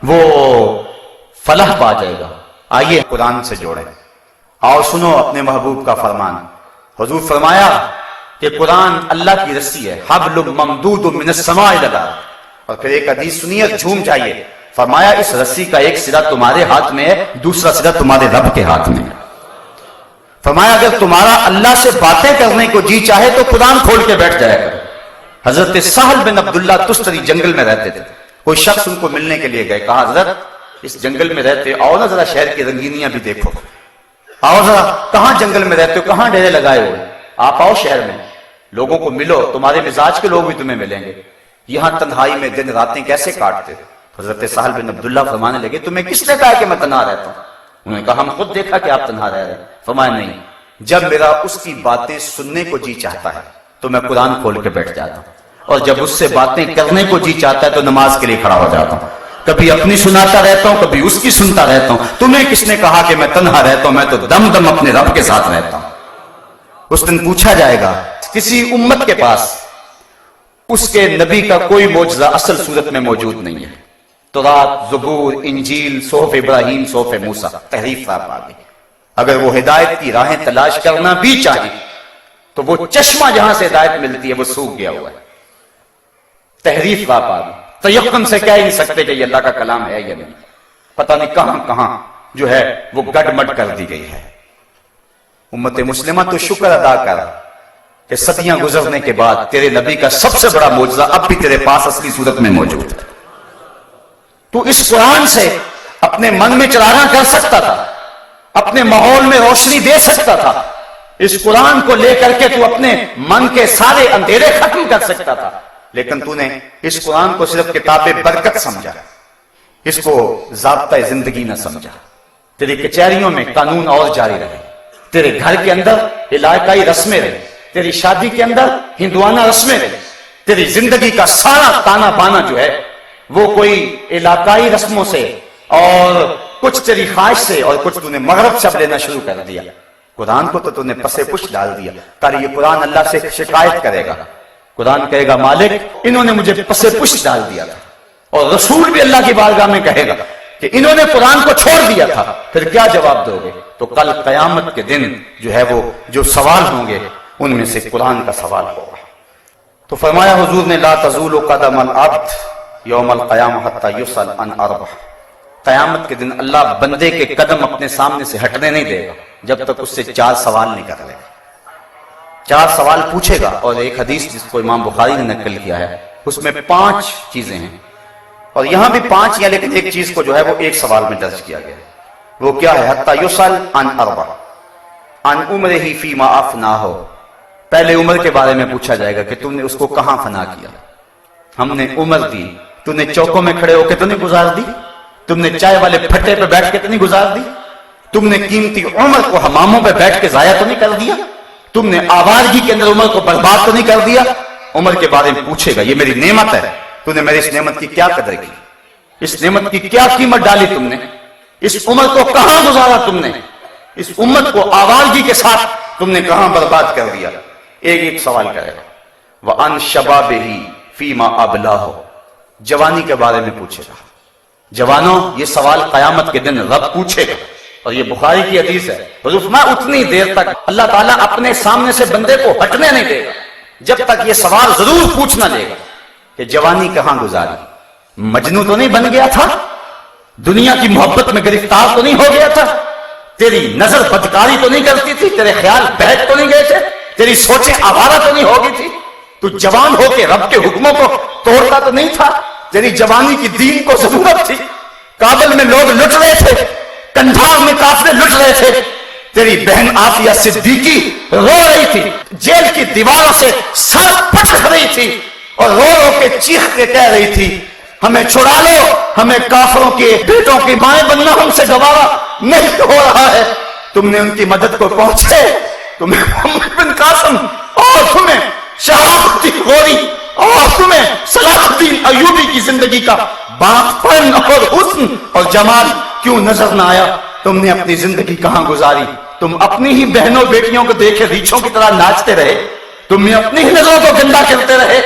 وہ فلاح پا جائے گا۔ آئیے قرآن سے جوڑیں اور سنو اپنے محبوب کا فرمان۔ حضور فرمایا کہ قرآن اللہ کی رسی ہے، حبل ممدود من السماء الی الارض۔ اور پھر ایک حدیث سنیے، جھوم جائیے، فرمایا اس رسی کا ایک سرا تمہارے ہاتھ میں ہے، دوسرا سرا تمہارے رب کے ہاتھ میں ہے۔ فرمایا اگر تمہارا اللہ سے باتیں کرنے کو جی چاہے تو قرآن کھول کے بیٹھ جائے گا۔ حضرت سہل بن عبداللہ تستری جنگل میں رہتے تھے، کوئی شخص ان کو ملنے کے لیے گئے، کہا حضرت اس جنگل میں رہتے، آؤ نا ذرا شہر کی رنگینیاں بھی دیکھو، آؤ ذرا کہاں جنگل میں رہتے ہو، کہاں ڈیرے لگائے ہوئے، آپ آؤ شہر میں، لوگوں کو ملو، تمہارے مزاج کے لوگ بھی تمہیں ملیں گے، یہاں تنہائی میں دن راتیں کیسے کاٹتے؟ حضرت سہل بن عبداللہ فرمانے لگے تمہیں کس نے کہا کہ میں تنہا رہتا ہوں؟ انہوں نے کہا ہم خود دیکھا کہ آپ تنہا رہ رہے ہیں۔ فرمایا نہیں، جب میرا اس کی باتیں سننے کو جی چاہتا ہے تو میں قرآن کھول کے بیٹھ جاتا ہوں، اور جب اس سے باتیں کرنے کو جی چاہتا ہے تو نماز کے لیے کھڑا ہو جاتا ہوں، کبھی اپنی سناتا رہتا ہوں، کبھی اس کی سنتا رہتا ہوں۔ تمہیں کس نے کہا کہ میں تنہا رہتا ہوں؟ میں تو دم دم اپنے رب کے ساتھ رہتا ہوں۔ اس دن پوچھا جائے گا کسی امت کے پاس اس کے نبی کا کوئی معجزہ اصل صورت میں موجود نہیں ہے، تورات، زبور، انجیل، صحف ابراہیم، صحف موسیٰ، تحریف آپ آگے، اگر وہ ہدایت کی راہیں تلاش کرنا بھی چاہے تو وہ چشمہ جہاں سے ہدایت ملتی ہے وہ سوکھ گیا ہوا ہے، تحریف آپ آگے، تیقن سے کہہ نہیں سکتے کہ یہ اللہ کا کلام ہے یا نہیں، پتہ نہیں کہاں کہاں جو ہے وہ گڈ مڈ کر دی گئی ہے۔ امت مسلمہ تو شکر ادا کر کہ صدیاں گزرنے کے بعد تیرے نبی کا سب سے بڑا معجزہ اب بھی تیرے پاس اصلی صورت میں موجود ہے۔ تو اس قرآن سے اپنے من میں چراغاں کر سکتا تھا، اپنے ماحول میں روشنی دے سکتا تھا، اس قرآن کو لے کر کے تو اپنے من کے سارے اندھیرے ختم کر سکتا تھا، لیکن تو نے اس قرآن کو صرف کتاب برکت سمجھا، اس کو ضابطہ زندگی نہ سمجھا۔ تیری کچہریوں میں قانون اور جاری رہے، تیرے گھر کے اندر علاقائی رسمیں رہے، تیری شادی کے اندر ہندوانہ رسمیں رہے، تیری زندگی کا سارا تانا بانا جو ہے وہ کوئی علاقائی رسموں سے اور کچھ تیری خواہش سے اور کچھ تو نے مغرب سے لینا شروع کر دیا۔ قرآن کو تو نے پسے پش ڈال دیا، تاری یہ قرآن اللہ سے شکایت کرے گا، قرآن کہے گا مالک انہوں نے مجھے پسے پش ڈال دیا تھا، اور رسول بھی اللہ کی بارگاہ میں کہے گا کہ انہوں نے قرآن کو چھوڑ دیا تھا، پھر کیا جواب دو گے؟ تو کل قیامت کے دن جو ہے وہ جو سوال ہوں گے ان میں سے قرآن کا سوال ہوگا۔ تو فرمایا حضور نے لا تزول قدم العبد یوم القیامہ حتی یسأل عن اربع، قیامت کے دن اللہ بندے کے قدم اپنے سامنے سے ہٹنے نہیں دے گا جب تک اس سے 4 سوال نہیں کر لے گا، 4 سوال پوچھے گا۔ اور ایک حدیث جس کو امام بخاری نے نقل کیا ہے اس میں 5 چیزیں ہیں، اور یہاں بھی 5 ہیں، لیکن ایک چیز کو جو ہے وہ ایک سوال میں درج کیا گیا، وہ کیا ہے؟ حتی یسأل عن اربع عن عمرہ فیما افناہ، پہلے عمر کے بارے میں پوچھا جائے گا کہ تم نے اس کو کہاں فنا کیا، ہم نے عمر دی، تم نے چوکوں میں کھڑے ہو کے تو نہیں گزار دی، تم نے چائے والے پھٹے پہ بیٹھ کے تو نہیں گزار دی، تم نے قیمتی عمر کو حماموں پہ بیٹھ کے ضائع تو نہیں کر دیا، تم نے آوارگی کے اندر عمر کو برباد تو نہیں کر دیا۔ عمر کے بارے میں پوچھے گا، یہ میری نعمت ہے، تم نے میری اس نعمت کی کیا قدر کی، اس نعمت کی کیا قیمت ڈالی تم نے، اس عمر کو کہاں گزارا تم نے، اس امت کو آوارگی کے ساتھ تم نے کہاں برباد کر دیا۔ ایک سوال کرے گا۔ وَأَنْ شَبَابِهِ فِيمَا أَبْلَاهُ، جوانی کے بارے میں پوچھے گا۔ جوانوں، یہ سوال قیامت کے دن رب پوچھے گا، اور یہ بخاری کی حدیث ہے، حضور فرمایا اتنی دیر تک اللہ تعالیٰ اپنے سامنے سے بندے کو ہٹنے نہیں دے گا جب تک یہ سوال ضرور پوچھنا لے گا کہ جوانی کہاں گزاری، مجنوں تو نہیں بن گیا تھا، دنیا کی محبت میں گرفتار تو نہیں ہو گیا تھا، تیری نظر بدکاری تو نہیں کرتی تھی، تیرے خیال بہک تو نہیں گئے تھے، تیری سوچیں آوارہ تو نہیں ہو گئی تھی، تو جوان ہو کے رب کے حکموں کو توڑتا تو نہیں تھا، تیری جوانی کی دین کو ضرورت تھی، کابل میں لوگ لٹ رہے تھے، کندھار میں کافرے لٹ رہے تھے، تیری بہن عافیہ صدیقی رو رہی تھی، جیل کی دیواروں سے سر پٹک رہی تھی اور رو رو کے چیخ کے کہہ رہی تھی ہمیں چھڑا لو، ہمیں کافروں کے بیٹوں کی مائیں بننا ہم سے گوارا نہیں ہو رہا ہے۔ تم نے ان کی مدد کو پہنچے، تمہیں محمد بن قاسم اور تمہیں شہاب الدین غوری اور تمہیں صلاح الدین ایوبی کی زندگی کا باپن اور حسن اور جمال کیوں نظر نہ آیا؟ تم نے اپنی زندگی کہاں گزاری؟ تم اپنی ہی بہنوں بیٹیوں کو دیکھے ریچھوں کی طرح ناچتے رہے، تم نے اپنی ہی نظروں کو گندا کرتے رہے،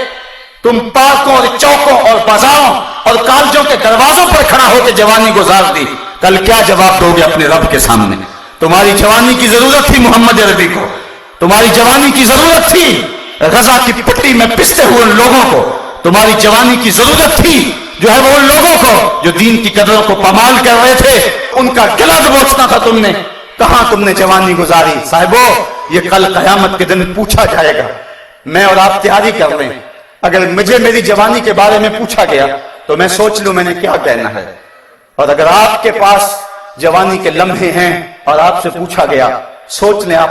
تم پارکوں اور چوکوں اور بازاروں اور کالجوں کے دروازوں پر کھڑا ہو کے جوانی گزار دی، کل کیا جواب دو گے اپنے رب کے سامنے؟ تمہاری جوانی کی ضرورت تھی محمد عربی کو، تمہاری جوانی کی ضرورت تھی غزہ کی پٹی میں پستے ہوئے ان لوگوں کو، تمہاری جوانی کی ضرورت تھی جو ہے وہ ان لوگوں کو جو دین کی قدروں کو پامال کر رہے تھے، ان کا گلا دبوچنا تھا تم نے۔ کہاں تم نے جوانی گزاری؟ صاحبو، یہ کل قیامت کے دن پوچھا جائے گا۔ میں اور آپ تیاری کر رہے ہیں، اگر مجھے میری جوانی کے بارے میں پوچھا گیا تو میں سوچ لوں میں نے کیا کہنا ہے، اور اگر آپ کے پاس جوانی کے لمحے ہیں اور آپ سے پوچھا گیا، سوچ لیں آپ